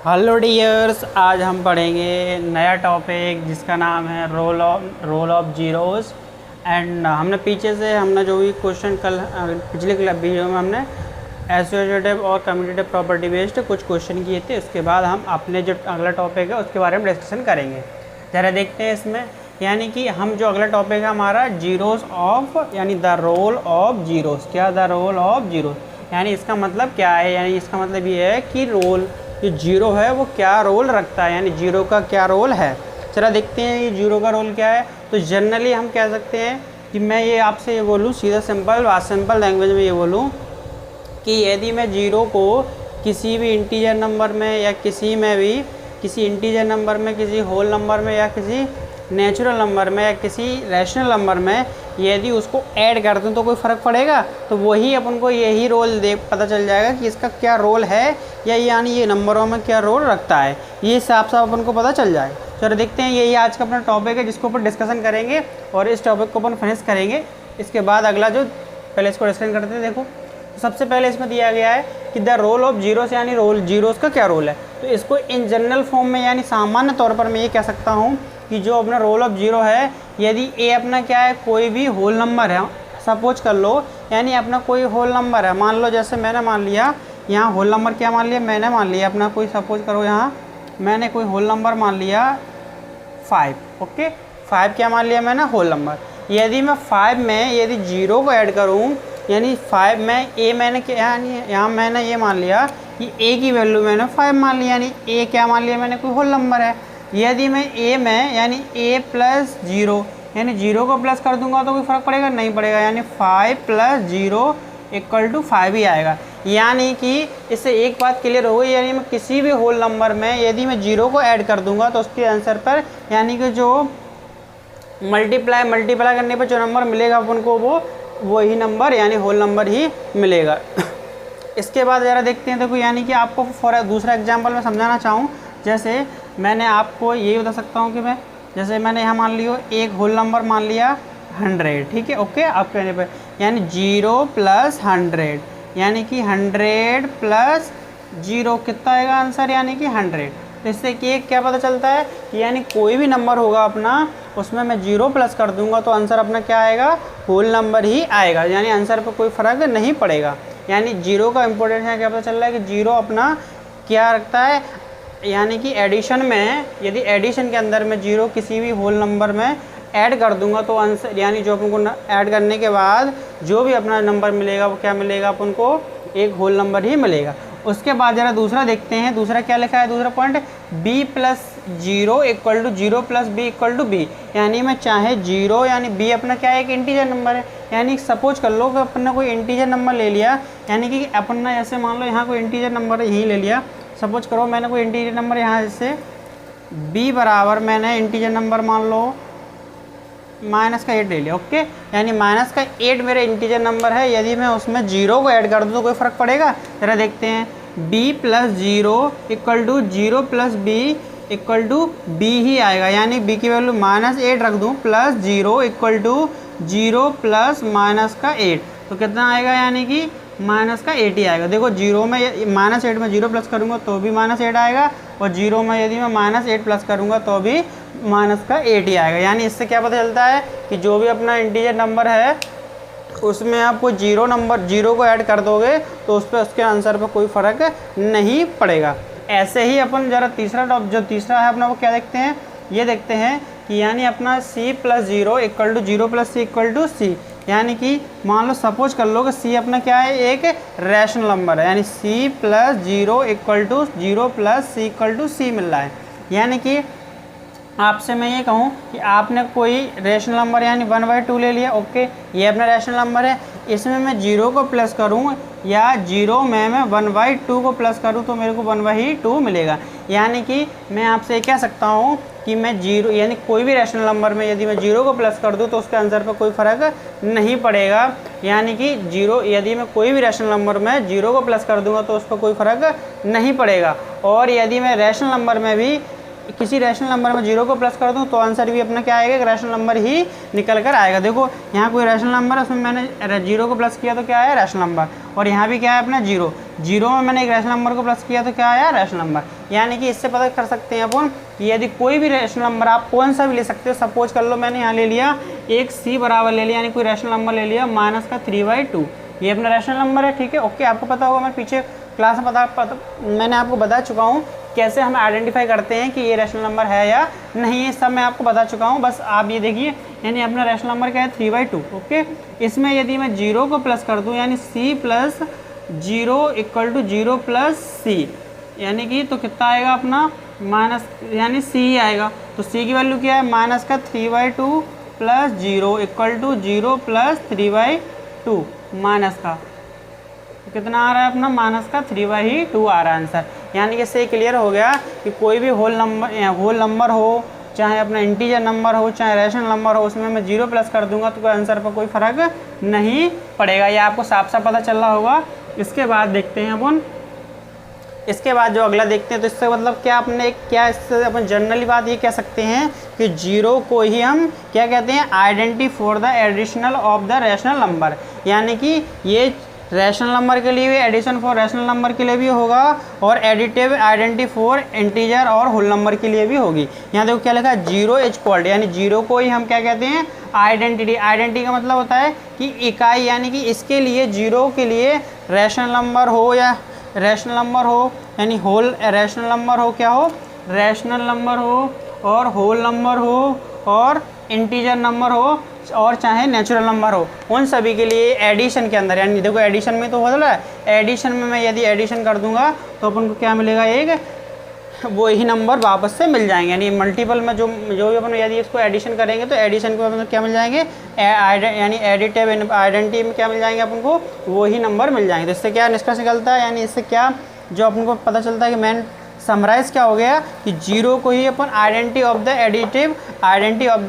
Hello dears, आज हम पढ़ेंगे नया टॉपिक जिसका नाम है रोल ऑफ जीरोस। एंड हमने पीछे से जो भी क्वेश्चन कल पिछले वीडियो में हमने एसोसिएटिव और कम्यूटेटिव प्रॉपर्टी बेस्ड कुछ क्वेश्चन किए थे। उसके बाद हम अपने जो अगला टॉपिक है उसके बारे में डिस्कशन करेंगे। ज़रा देखते हैं इसमें, यानी कि हम जो अगला टॉपिक है हमारा जीरोस ऑफ, यानी द रोल ऑफ जीरोस। क्या द रोल ऑफ जीरोस, यानी इसका मतलब क्या है? यानी इसका मतलब ये है कि रोल जो जीरो है वो क्या रोल रखता है, यानी जीरो का क्या रोल है। चला देखते हैं ये जीरो का रोल क्या है। तो जनरली हम कह सकते हैं कि मैं ये आपसे ये बोलूँ सीधा सिंपल लैंग्वेज में ये बोलूँ कि यदि मैं जीरो को किसी भी इंटीजर नंबर में या किसी इंटीजर नंबर में, किसी होल नंबर में या किसी नेचुरल नंबर में या किसी रैशनल नंबर में यदि उसको ऐड कर दूँ तो कोई फ़र्क पड़ेगा? तो वही अपन को यही रोल पता चल जाएगा कि इसका क्या रोल है, या यानी ये नंबरों में क्या रोल रखता है, ये साफ अपन को पता चल जाए। चलो देखते हैं, यही आज का अपना टॉपिक है जिसको ऊपर डिस्कशन करेंगे और इस टॉपिक को अपन फिनिश करेंगे। इसके बाद अगला जो पहले इसको डिस्कशन करते हैं। देखो तो सबसे पहले इसमें दिया गया है कि द रोल ऑफ जीरोस, यानी रोल जीरोस का क्या रोल है। तो इसको इन जनरल फॉर्म में यानी सामान्य तौर पर मैं ये कह सकता हूँ कि जो अपना रोल ऑफ जीरो है, यदि ए अपना क्या है, कोई भी होल नंबर है, सपोज कर लो, यानी अपना कोई होल नंबर है, मान लो जैसे मैंने मान लिया यहाँ होल नंबर क्या मान लिया, मैंने मान लिया अपना कोई, सपोज करो यहाँ मैंने कोई होल नंबर मान लिया 5। ओके, 5 क्या मान लिया मैंने, होल नंबर। यदि मैं 5 में यदि जीरो को ऐड करूँ, यानी 5 में ए मैंने क्या, यानी यहाँ मैंने ये मान लिया कि ए की वैल्यू मैंने 5 मान लिया, यानी ए क्या मान लिया मैंने, कोई होल नंबर है। यदि मैं ए में यानी ए प्लस जीरो, यानी जीरो को प्लस कर दूंगा तो कोई फ़र्क पड़ेगा? नहीं पड़ेगा, यानी 5 प्लस जीरो इक्वल टू 5 ही आएगा। यानी कि इससे एक बात क्लियर हो गई, यानी मैं किसी भी होल नंबर में यदि मैं जीरो को ऐड कर दूंगा तो उसके आंसर पर, यानी कि जो मल्टीप्लाई करने पर जो नंबर मिलेगा अपन को वो वही नंबर यानी होल नंबर ही मिलेगा। इसके बाद ज़रा देखते हैं। देखो यानी कि आपको फॉर दूसरा एग्जांपल मैं समझाना चाहूँ, जैसे मैंने आपको ये बता सकता हूँ कि मैं जैसे मैंने यहाँ मान लियो एक होल नंबर मान लिया 100, ठीक है। ओके, आप कहने पर यानी 0 प्लस 100, यानी कि 100 प्लस 0 कितना आएगा आंसर, यानी कि 100। तो इससे कि क्या पता चलता है कि यानी कोई भी नंबर होगा अपना, उसमें मैं 0 प्लस कर दूंगा तो आंसर अपना क्या आएगा, होल नंबर ही आएगा, यानी आंसर पर कोई फ़र्क नहीं पड़ेगा। यानी जीरो का इंपॉर्टेंस है, क्या पता चल रहा है कि जीरो अपना क्या रखता है, यानी कि एडिशन में, यदि एडिशन के अंदर मैं जीरो किसी भी होल नंबर में ऐड कर दूंगा तो आंसर, यानी जो अपन को ऐड करने के बाद जो भी अपना नंबर मिलेगा वो क्या मिलेगा, अपन को एक होल नंबर ही मिलेगा। उसके बाद ज़रा दूसरा देखते हैं। दूसरा क्या लिखा है, दूसरा point b plus zero equal to zero plus B equal to b, यानी मैं चाहे जीरो, यानी b अपना क्या है, एक इंटीजर नंबर है। यानी सपोज कर लो कि अपन ने कोई इंटीजर नंबर ले लिया, यानी कि अपन ने ऐसे मान लो यहाँ कोई इंटीजर नंबर यहीं ले लिया, सपोज करो मैंने कोई इंटीजर नंबर यहाँ जैसे b बराबर मैंने इंटीजर नंबर मान लो -8 ले लिया। ओके, यानी -8 मेरे इंटीजर नंबर है, यदि मैं उसमें जीरो को ऐड कर दूँ तो कोई फ़र्क पड़ेगा? जरा देखते हैं, b plus zero equal to zero plus B equal to B ही आएगा, यानी b की वैल्यू -8 रख दूँ plus zero equal to zero plus -8, तो कितना आएगा, यानी कि -8 ही आएगा। देखो जीरो में -8 में जीरो प्लस करूँगा तो भी -8 आएगा, और जीरो में यदि मैं -8 प्लस करूँगा तो भी -8 ही आएगा। यानी इससे क्या पता चलता है कि जो भी अपना इंटीजर नंबर है उसमें आपको जीरो को ऐड कर दोगे तो उस पर उसके आंसर पर कोई फ़र्क नहीं पड़ेगा। ऐसे ही अपन ज़रा जो तीसरा है अपना वो क्या देखते हैं, ये देखते हैं कि यानी अपना c plus zero equal to zero plus C equal to C, यानी कि मान लो सपोज कर लो कि c अपना क्या है, एक रैशनल नंबर है, यानी c plus zero equal to zero plus C equal to C मिल रहा है। यानी कि आपसे मैं ये कहूँ कि आपने कोई रैशनल नंबर यानी 1/2 ले लिया। ओके, ये अपना रैशनल नंबर है, इसमें मैं जीरो को प्लस करूँ या जीरो में मैं 1/2 को प्लस करूँ तो मेरे को 1/2 मिलेगा। यानी कि मैं आपसे कह सकता हूँ कि मैं जीरो, यानी कोई भी रैशनल नंबर में यदि मैं जीरो को प्लस कर दूँ तो उसके आंसर पर कोई फ़र्क नहीं पड़ेगा। यानी कि जीरो, यदि मैं कोई भी रैशनल नंबर में जीरो को प्लस कर दूँगा तो उस पर कोई फ़र्क नहीं पड़ेगा। और यदि मैं रैशनल नंबर में भी किसी रैशनल नंबर में जीरो को प्लस कर दूं तो आंसर भी अपना क्या आएगा, एक रैशनल नंबर ही निकल कर आएगा। देखो यहाँ कोई रैशनल नंबर है, उसमें मैंने जीरो को प्लस किया तो क्या है, रैशनल नंबर, और यहाँ भी क्या है अपना जीरो। जीरो में मैंने एक रैशनल नंबर को प्लस किया तो क्या आया, रैशनल नंबर। यानी कि इससे पता कर सकते हैं अपन कि यदि कोई भी रैशनल नंबर आप कौन सा भी ले सकते हो, सपोज कर लो मैंने यहाँ ले लिया एक सी बराबर ले लिया, यानी कोई रैशनल नंबर ले लिया माइनस का 3/2, ये अपना रैशनल नंबर है, ठीक है, ओके। आपको पता होगा, मैं पीछे क्लास में मैंने आपको बता चुका हूँ कैसे हम आइडेंटिफाई करते हैं कि ये रैशनल नंबर है या नहीं, ये सब मैं आपको बता चुका हूँ। बस आप ये देखिए, यानी अपना रैशनल नंबर क्या है, 3/2, ओके। इसमें यदि मैं जीरो को प्लस कर दूँ, यानी c + 0 = 0 + c, यानी कि तो कितना आएगा अपना माइनस, यानी c ही आएगा। तो c की वैल्यू क्या है, माइनस का 3/2 + 0 = 0 + 3/2 माइनस का कितना आ रहा है अपना, माइनस का 3/2 आ रहा है आंसर। यानी कि इससे क्लियर हो गया कि कोई भी होल नंबर हो, चाहे अपना इंटीजर नंबर हो, चाहे रैशनल नंबर हो, उसमें मैं 0 प्लस कर दूंगा तो आंसर पर कोई फ़र्क नहीं पड़ेगा। ये आपको साफ साफ पता चल रहा होगा। इसके बाद देखते हैं अपन, इसके बाद जो अगला देखते हैं, तो इससे मतलब क्या अपने क्या इससे अपन जनरली बात ये कह सकते हैं कि जीरो को ही हम क्या कहते हैं, identity for the additional of the rational number. यानी कि ये रैशनल नंबर के लिए भी, एडिशन फॉर रैशनल नंबर के लिए भी होगा, और एडिटिव आइडेंटिटी फॉर इंटीजर और होल नंबर के लिए भी होगी। यहाँ देखो क्या लिखा है, जीरो इज कॉल्ड, यानी जीरो को ही हम क्या कहते हैं, आइडेंटिटी। आइडेंटिटी का मतलब होता है कि इकाई, यानी कि इसके लिए जीरो के लिए रैशनल नंबर हो या रैशनल नंबर हो, यानी होल रैशनल नंबर हो, क्या हो, रैशनल नंबर हो, और होल नंबर हो, और इंटीजर नंबर हो, और चाहे नेचुरल नंबर हो, उन सभी के लिए एडिशन के अंदर, यानी देखो एडिशन में तो हो रहा है, एडिशन में मैं यदि एडिशन कर दूंगा तो अपन को क्या मिलेगा, एक वो ही नंबर वापस से मिल जाएंगे। यानी मल्टीपल में जो भी अपन यदि इसको एडिशन करेंगे तो एडिशन के बाद क्या मिल जाएंगे, यानी एडिटिव आइडेंटिटी में क्या मिल जाएंगे अपन को, वो ही नंबर मिल जाएंगे। तो इससे क्या निष्कर्ष निकलता है, यानी इससे क्या जो अपन को पता चलता है कि मेन समराइज क्या हो गया कि जीरो को ही अपन identity of the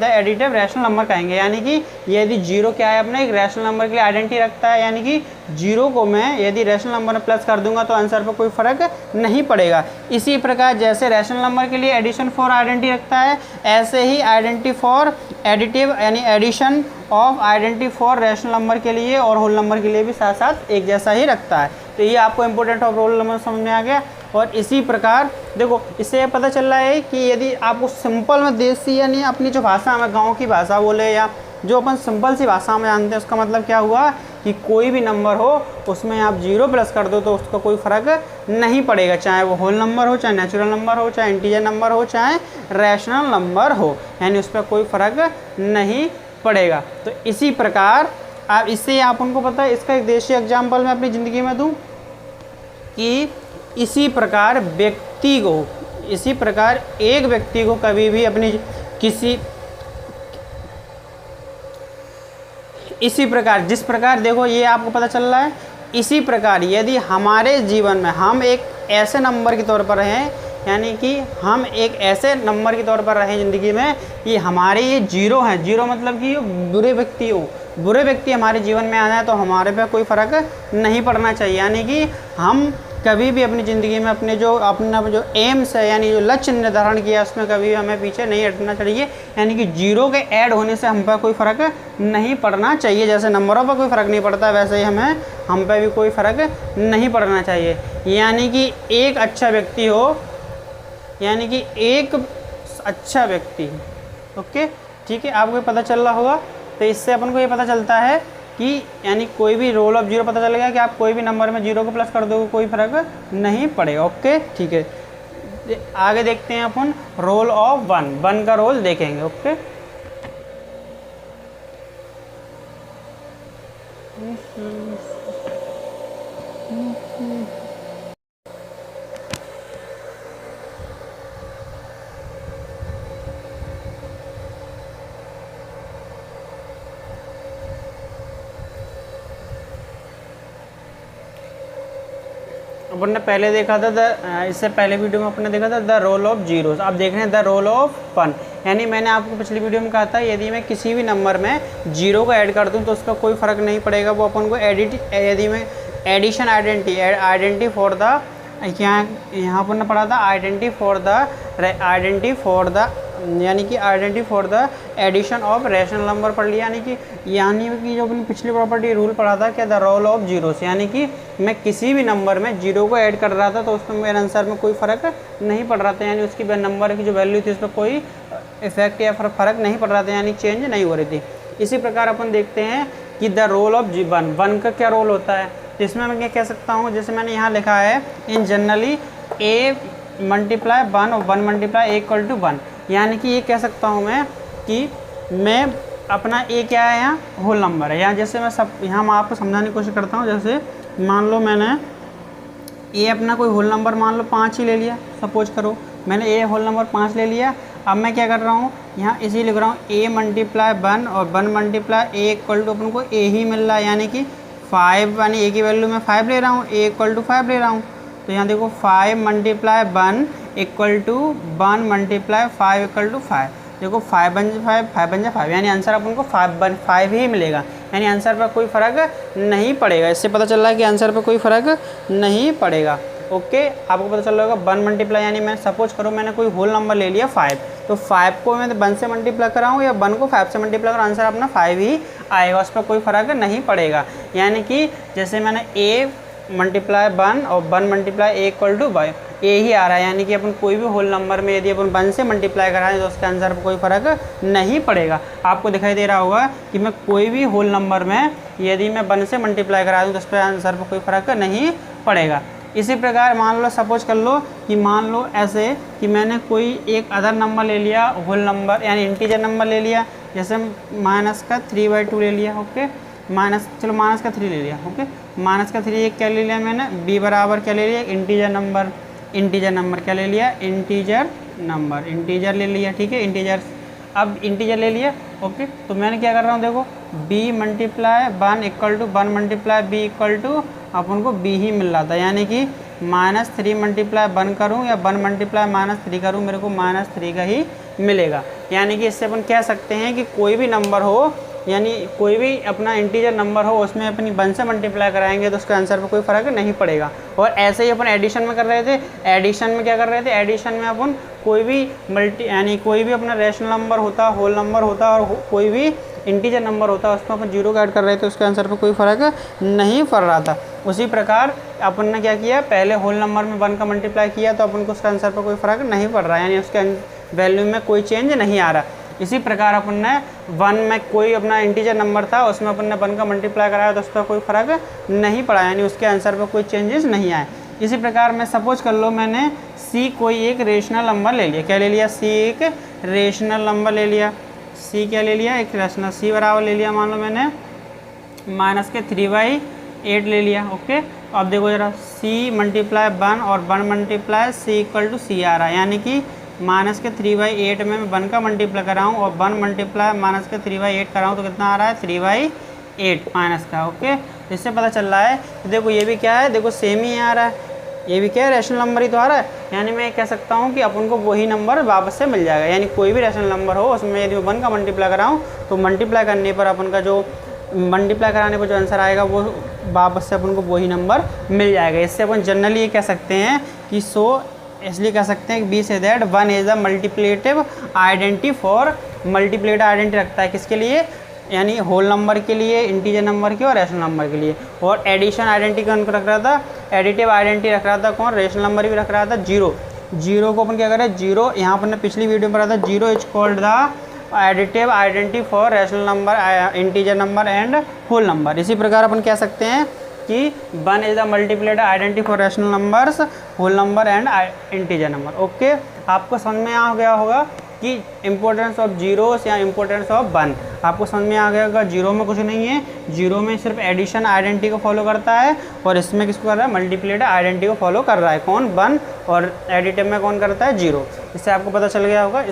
additive rational number कहेंगे। यानी कि यदि जीरो क्या है, अपना एक रैशनल नंबर के लिए आइडेंटिटी रखता है, यानी कि जीरो को मैं यदि रैशनल नंबर में प्लस कर दूंगा तो आंसर पर कोई फर्क नहीं पड़ेगा। इसी प्रकार जैसे रैशनल नंबर के लिए एडिशन फॉर आइडेंटिटी रखता है, ऐसे ही आइडेंटिटी फॉर एडिटिव यानी addition of identity for rational number के लिए और होल नंबर के लिए भी साथ साथ एक जैसा ही रखता है। तो ये आपको इंपॉर्टेंट ऑफ रोल नंबर समझ में आ गया। और इसी प्रकार देखो, इससे पता चल रहा है कि यदि आपको सिंपल में देसी यानी अपनी जो भाषा में गांव की भाषा बोले या जो अपन सिंपल सी भाषा में जानते हैं, उसका मतलब क्या हुआ कि कोई भी नंबर हो उसमें आप जीरो प्लस कर दो तो उसका कोई फ़र्क नहीं पड़ेगा, चाहे वो होल नंबर हो, चाहे नेचुरल नंबर हो, चाहे इंटीजर नंबर हो, चाहे रैशनल नंबर हो, यानी उस पर कोई फ़र्क नहीं पड़ेगा। तो इसी प्रकार आप इससे आप उनको पता है, इसका एक देशी एग्जाम्पल मैं अपनी ज़िंदगी में दूँ कि इसी प्रकार एक व्यक्ति को कभी भी अपनी इसी प्रकार जिस प्रकार देखो ये आपको पता चल रहा है, इसी प्रकार यदि हमारे जीवन में हम एक ऐसे नंबर के तौर पर रहें, यानी कि हम एक ऐसे नंबर के तौर पर रहें ज़िंदगी में, ये हमारे ये जीरो हैं, जीरो मतलब कि बुरे व्यक्ति हमारे जीवन में आ जाए तो हमारे पे कोई फ़र्क नहीं पड़ना चाहिए। यानी कि हम कभी भी अपनी ज़िंदगी में अपना जो एम्स है, यानी जो लक्ष्य निर्धारण किया, उसमें कभी हमें पीछे नहीं हटना चाहिए। यानी कि जीरो के ऐड होने से हम पर कोई फ़र्क नहीं पड़ना चाहिए। जैसे नंबरों पर कोई फ़र्क नहीं पड़ता, वैसे ही हम पर भी कोई फ़र्क नहीं पड़ना चाहिए। यानी कि एक अच्छा व्यक्ति हो, यानी कि एक अच्छा व्यक्ति, ओके, ठीक है, आपको पता चल रहा होगा। तो इससे अपन को ये पता चलता है कि यानी कोई भी रोल ऑफ जीरो पता चल गया कि आप कोई भी नंबर में जीरो को प्लस कर दोगे कोई फर्क नहीं पड़ेगा, ओके, ठीक है। आगे देखते हैं अपन रोल ऑफ वन का रोल देखेंगे, ओके। अपन ने पहले देखा था इससे पहले वीडियो में अपन ने देखा था द रोल ऑफ जीरोस। अब देख रहे हैं द रोल ऑफ वन। यानी मैंने आपको पिछली वीडियो में कहा था यदि मैं किसी भी नंबर में जीरो को ऐड कर दूं तो उसका कोई फ़र्क नहीं पड़ेगा, वो अपन को यदि मैं एडिशन आइडेंटिटी फॉर द यहाँ पर ने पढ़ा था आइडेंटिटी फॉर द यानी कि identity for the addition of rational number पढ़ लिया, यानी कि जो अपनी पिछली प्रॉपर्टी रूल पढ़ा था क्या, द रोल ऑफ जीरोस, यानी कि मैं किसी भी नंबर में जीरो को ऐड कर रहा था तो उसमें मेरे आंसर में कोई फ़र्क नहीं पड़ रहा था, यानी उसकी नंबर की जो वैल्यू थी उस पर कोई इफेक्ट या फ़र्क नहीं पड़ रहा था, यानी चेंज नहीं हो रही थी। इसी प्रकार अपन देखते हैं कि द रोल ऑफ वन का क्या रोल होता है। तो इसमें मैं क्या कह सकता हूँ, जैसे मैंने यहाँ लिखा है इन जनरली ए मल्टीप्लाई 1 और 1 मल्टीप्लाई ए इक्वल टू 1, यानी कि ये कह सकता हूँ मैं कि मैं अपना ए क्या है, यहाँ होल नंबर है। यहाँ जैसे मैं आपको समझाने की कोशिश करता हूँ। जैसे मान लो मैंने ए अपना कोई होल नंबर मान लो 5 ही ले लिया, सपोज करो मैंने ए होल नंबर 5 ले लिया। अब मैं क्या कर रहा हूँ, यहाँ इसी लिख रहा हूँ ए मल्टीप्लाई 1 और 1 मल्टीप्लाई ए इक्वल टू अपन को ए ही मिल रहा है, यानी कि 5, यानी ए की वैल्यू मैं 5 ले रहा हूँ, ए इक्वल टू 5 ले रहा हूँ। तो यहाँ देखो 5 multiply 1 equal to 1 multiply 5 equal to 5। देखो 5 बन 5 बन जाए 5, यानी आंसर अपन को 5 ही मिलेगा, यानी आंसर पर कोई फ़र्क नहीं पड़ेगा। इससे पता चल रहा है कि आंसर पर कोई फ़र्क नहीं पड़ेगा। ओके, आपको पता चल रहा होगा 1 मल्टीप्लाई, यानी मैं सपोज करो मैंने कोई होल नंबर ले लिया 5, तो 5 को मैं 1 से मल्टीप्लाई कराऊँ या 1 को 5 से मल्टीप्लाई कराऊँ, आंसर अपना 5 ही आएगा, उस पर कोई फ़र्क नहीं पड़ेगा। यानी कि जैसे मैंने ए मल्टीप्लाई 1 और 1 मल्टीप्लाई ए इक्वल टू ए ही आ रहा है, यानी कि अपन कोई भी होल नंबर में यदि अपन 1 से मल्टीप्लाई कराएं तो उसके आंसर पर कोई फ़र्क नहीं पड़ेगा। आपको दिखाई दे रहा होगा कि मैं कोई भी होल नंबर में यदि मैं 1 से मल्टीप्लाई करा दूँ तो उस पर आंसर पर कोई फ़र्क नहीं पड़ेगा। इसी प्रकार मान लो सपोज कर लो कि मान लो ऐसे कि मैंने कोई एक अदर नंबर ले लिया, होल नंबर यानी इंटीजर नंबर ले लिया, जैसे माइनस का 3/2 ले लिया। ओके, माइनस का 3 ले लिया। ओके, माइनस का 3 एक क्या ले लिया मैंने, बी बराबर क्या ले लिया, इंटीजर नंबर क्या ले लिया, इंटीजर ले लिया। ठीक है, अब इंटीजर ले लिया। ओके, तो मैंने क्या कर रहा हूँ, देखो b multiply 1 equal to 1 multiply B equal to अपन को b ही मिल रहा था, यानी कि -3 मल्टीप्लाई 1 करूँ या 1 मल्टीप्लाई -3 करूँ, मेरे को -3 का ही मिलेगा। यानी कि इससे अपन कह सकते हैं कि कोई भी नंबर हो, यानी कोई भी अपना इंटीजर नंबर हो, उसमें अपनी 1 से मल्टीप्लाई कराएंगे तो उसके आंसर पर कोई फ़र्क नहीं पड़ेगा। और ऐसे ही अपन एडिशन में कर रहे थे। एडिशन में क्या कर रहे थे, एडिशन में अपन कोई भी यानी कोई भी अपना रैशनल नंबर होता, होल नंबर होता और कोई भी इंटीजर नंबर होता, उसमें अपन 0 का ऐड कर रहे थे, उसके आंसर पर कोई फ़र्क नहीं पड़ रहा था। उसी प्रकार अपन ने क्या किया, पहले होल नंबर में 1 का मल्टीप्लाई किया तो अपन को उसका आंसर पर कोई फ़र्क नहीं पड़ रहा, यानी उसके वैल्यू में कोई चेंज नहीं आ रहा। इसी प्रकार अपन ने 1 में कोई अपना इंटीजर नंबर था, उसमें अपन ने 1 का मल्टीप्लाई कराया तो उस पर कोई फ़र्क नहीं पड़ा, यानी उसके आंसर पर कोई चेंजेस नहीं आए। इसी प्रकार मैं सपोज कर लो मैंने c कोई एक रेशनल नंबर ले लिया। क्या ले लिया, c एक रेशनल नंबर ले लिया। c क्या ले लिया, एक रेशनल। c बराबर ले लिया मान लो मैंने -3/8 ले लिया। ओके, अब देखो जरा c मल्टीप्लाई 1 और 1 multiply c equal to c आ रहा है, यानी कि -3/8 में मैं 1 का मल्टीप्लाई कराऊँ और 1 मल्टीप्लाई -3/8 कराऊँ तो कितना आ रहा है, 3/8 माइनस का। ओके, इससे पता चल रहा है कि देखो ये भी क्या है, देखो सेम ही आ रहा है, ये भी क्या है, रैशनल नंबर ही तो आ रहा है। यानी मैं कह सकता हूँ कि अपन को वही नंबर वापस से मिल जाएगा, यानी कोई भी रैशनल नंबर हो उसमें यदि 1 का मल्टीप्लाई कराऊँ तो मल्टीप्लाई करने पर अपन का जो मल्टीप्लाई कराने पर जो आंसर आएगा वो वापस से अपन को वही नंबर मिल जाएगा। इससे अपन जनरली ये कह सकते हैं कि इसलिए कह सकते हैं कि बी से that 1 is a multiplicative identity for multiplicative identity रखता है किसके लिए, यानी होल नंबर के लिए, इंटीजर नंबर के और रैशनल नंबर के लिए। और एडिशन आइडेंटिटी कौन रख रहा था, एडिटिव आइडेंटिटी रख रहा था कौन, रैशनल नंबर भी रख रहा था 0 को अपन क्या करें, 0 यहाँ पर पिछली वीडियो में पढ़ा था, 0 is called the additive identity for rational number, integer number and whole number. इसी प्रकार अपन कह सकते हैं कि 1 is the multiplicative identity for rational numbers, whole number and integer number. Okay, आपको समझ में आ गया होगा कि इम्पोर्टेंस ऑफ जीरोस या इम्पोर्टेंस ऑफ 1 आपको समझ में आ गया होगा। 0 में कुछ नहीं है, 0 में सिर्फ एडिशन आइडेंटिटी को फॉलो करता है और इसमें किसको कर रहा है, मल्टीप्लेटिव आइडेंटिटी को फॉलो कर रहा है कौन, 1, और एडिटिव में कौन करता है, 0। इससे आपको पता चल गया होगा।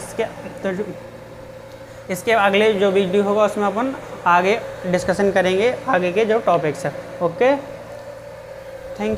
इसके अगले जो वीडियो होगा उसमें अपन आगे डिस्कशन करेंगे आगे के जो टॉपिक्स है। Okay, thank you.